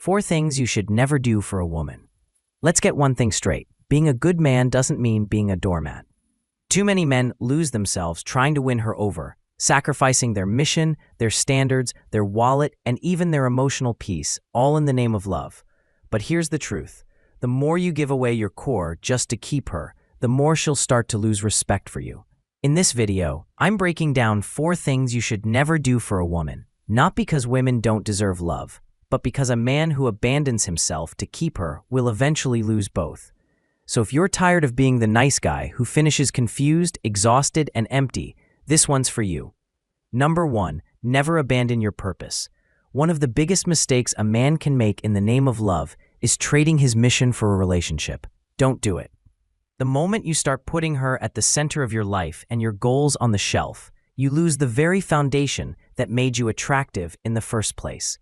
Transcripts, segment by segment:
4 things you should never do for a woman. Let's get one thing straight. Being a good man doesn't mean being a doormat. Too many men lose themselves trying to win her over, sacrificing their mission, their standards, their wallet, and even their emotional peace, all in the name of love. But here's the truth. The more you give away your core just to keep her, the more she'll start to lose respect for you. In this video, I'm breaking down 4 things you should never do for a woman, not because women don't deserve love, but because a man who abandons himself to keep her will eventually lose both. So if you're tired of being the nice guy who finishes confused, exhausted, and empty, this one's for you. Number 1, never abandon your purpose. One of the biggest mistakes a man can make in the name of love is trading his mission for a relationship. Don't do it. The moment you start putting her at the center of your life and your goals on the shelf, you lose the very foundation that made you attractive in the first place.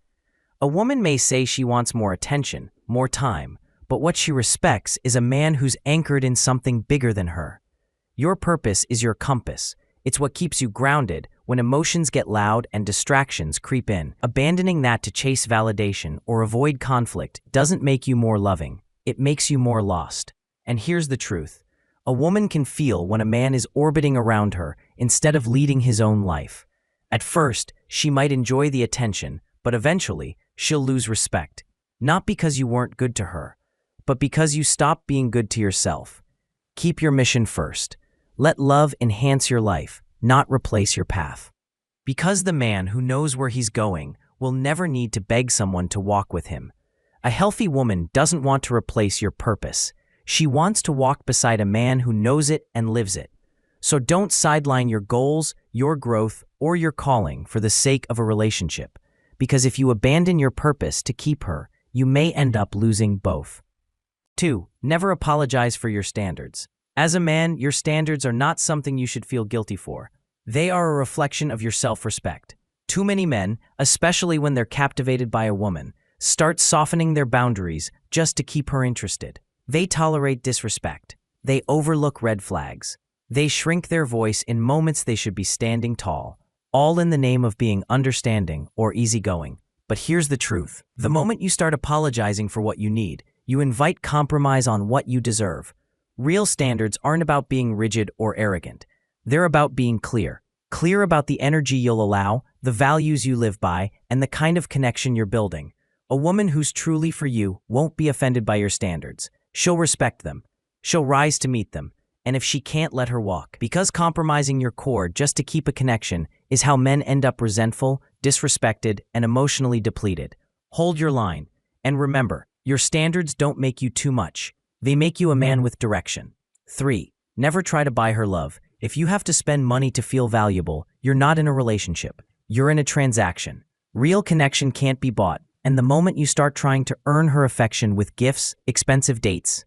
A woman may say she wants more attention, more time, but what she respects is a man who's anchored in something bigger than her. Your purpose is your compass. It's what keeps you grounded when emotions get loud and distractions creep in. Abandoning that to chase validation or avoid conflict doesn't make you more loving. It makes you more lost. And here's the truth. A woman can feel when a man is orbiting around her instead of leading his own life. At first, she might enjoy the attention, but eventually, she'll lose respect. Not because you weren't good to her, but because you stopped being good to yourself. Keep your mission first. Let love enhance your life, not replace your path. Because the man who knows where he's going will never need to beg someone to walk with him. A healthy woman doesn't want to replace your purpose. She wants to walk beside a man who knows it and lives it. So don't sideline your goals, your growth, or your calling for the sake of a relationship. Because if you abandon your purpose to keep her, you may end up losing both. 2. Never apologize for your standards. As a man, your standards are not something you should feel guilty for. They are a reflection of your self-respect. Too many men, especially when they're captivated by a woman, start softening their boundaries just to keep her interested. They tolerate disrespect. They overlook red flags. They shrink their voice in moments they should be standing tall, all in the name of being understanding or easygoing. But here's the truth. The moment you start apologizing for what you need, you invite compromise on what you deserve. Real standards aren't about being rigid or arrogant. They're about being clear. Clear about the energy you'll allow, the values you live by, and the kind of connection you're building. A woman who's truly for you won't be offended by your standards. She'll respect them. She'll rise to meet them. And if she can't, let her walk. Because compromising your core just to keep a connection is how men end up resentful, disrespected, and emotionally depleted. Hold your line. And remember, your standards don't make you too much. They make you a man with direction. 3. Never try to buy her love. If you have to spend money to feel valuable, you're not in a relationship. You're in a transaction. Real connection can't be bought. And the moment you start trying to earn her affection with gifts, expensive dates,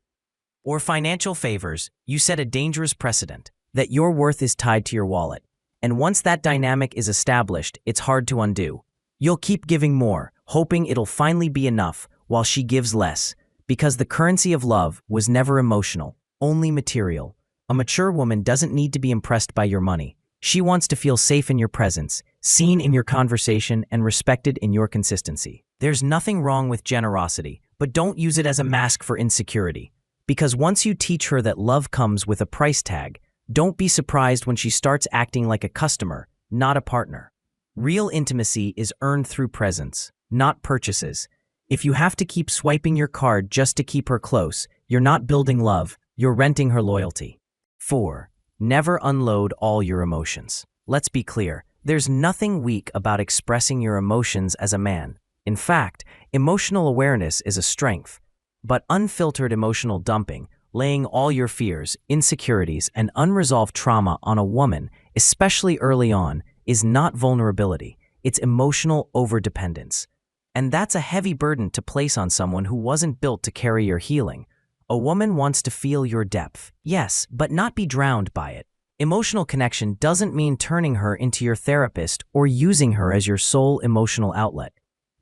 or financial favors, you set a dangerous precedent that your worth is tied to your wallet. And once that dynamic is established, it's hard to undo. You'll keep giving more, hoping it'll finally be enough, while she gives less, because the currency of love was never emotional, only material. A mature woman doesn't need to be impressed by your money. She wants to feel safe in your presence, seen in your conversation, and respected in your consistency. There's nothing wrong with generosity, but don't use it as a mask for insecurity. Because once you teach her that love comes with a price tag, don't be surprised when she starts acting like a customer, not a partner. Real intimacy is earned through presence, not purchases. If you have to keep swiping your card just to keep her close, you're not building love, you're renting her loyalty. 4. Never unload all your emotions. Let's be clear, there's nothing weak about expressing your emotions as a man. In fact, emotional awareness is a strength. But unfiltered emotional dumping, laying all your fears, insecurities, and unresolved trauma on a woman, especially early on, is not vulnerability. It's emotional overdependence. And that's a heavy burden to place on someone who wasn't built to carry your healing. A woman wants to feel your depth, yes, but not be drowned by it. Emotional connection doesn't mean turning her into your therapist or using her as your sole emotional outlet.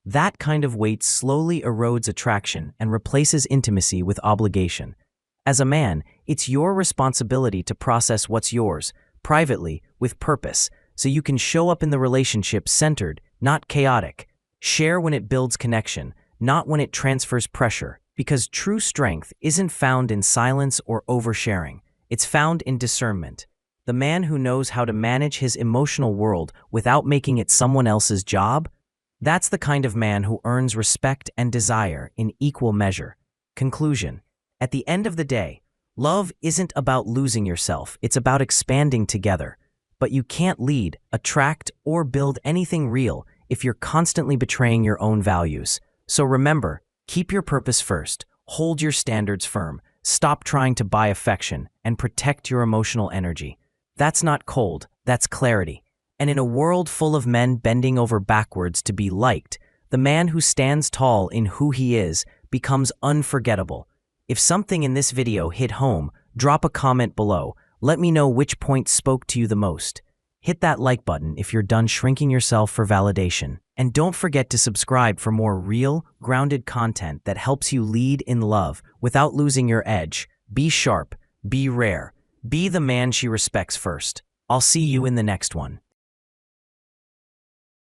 That kind of weight slowly erodes attraction and replaces intimacy with obligation. As a man, it's your responsibility to process what's yours, privately, with purpose, so you can show up in the relationship centered, not chaotic. Share when it builds connection, not when it transfers pressure, because true strength isn't found in silence or oversharing. It's found in discernment. The man who knows how to manage his emotional world without making it someone else's job, that's the kind of man who earns respect and desire in equal measure. Conclusion. At the end of the day, love isn't about losing yourself, it's about expanding together. But you can't lead, attract, or build anything real if you're constantly betraying your own values. So remember, keep your purpose first, hold your standards firm, stop trying to buy affection, and protect your emotional energy. That's not cold, that's clarity. And in a world full of men bending over backwards to be liked, the man who stands tall in who he is becomes unforgettable. If something in this video hit home, drop a comment below. Let me know which point spoke to you the most. Hit that like button if you're done shrinking yourself for validation. And don't forget to subscribe for more real, grounded content that helps you lead in love without losing your edge. Be sharp, be rare, be the man she respects first. I'll see you in the next one.